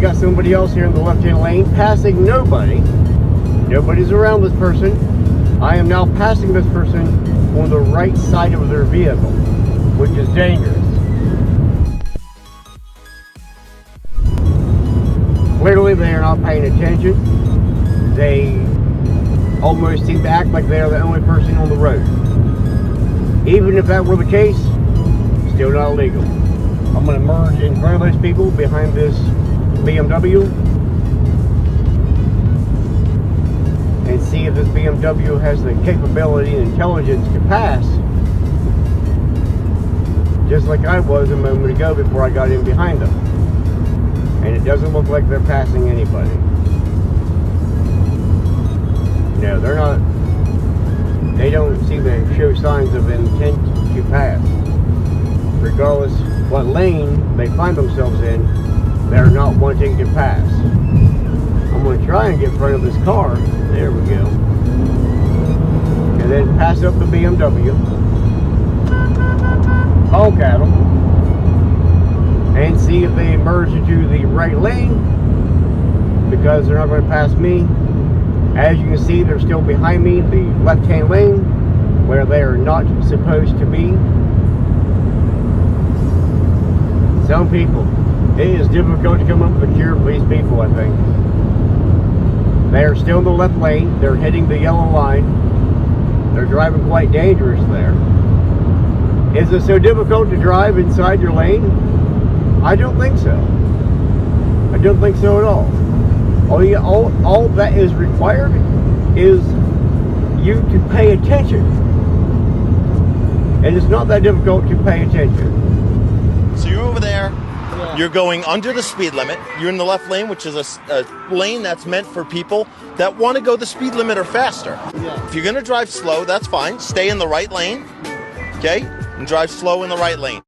got somebody else here in the left-hand lane passing nobody. Nobody's around this person. I am now passing this person on the right side of their vehicle, which is dangerous. Clearly they are not paying attention. They almost seem to act like they are the only person on the road. Even if that were the case, still not legal. I'm going to merge in front of those people behind this BMW and see if this BMW has the capability and intelligence to pass, just like I was a moment ago before I got in behind them. And it doesn't look like they're passing anybody. No, they're not. They don't seem to show signs of intent to pass. Regardless what lane they find themselves in, they're not wanting to pass. I'm going to try and get in front of this car. There we go. And then pass up the BMW. Honk at them. And see if they merge into the right lane, because they're not going to pass me. As you can see, they're still behind me, the left-hand lane, where they are not supposed to be. Some people, it is difficult to come up with a cure for these people, I think. They are still in the left lane. They're hitting the yellow line. They're driving quite dangerous there. Is it so difficult to drive inside your lane? I don't think so. I don't think so at all. All that is required is you to pay attention. And it's not that difficult to pay attention. So you're over there, you're going under the speed limit. You're in the left lane, which is a lane that's meant for people that want to go the speed limit or faster. Yeah. If you're going to drive slow, that's fine. Stay in the right lane, okay? And drive slow in the right lane.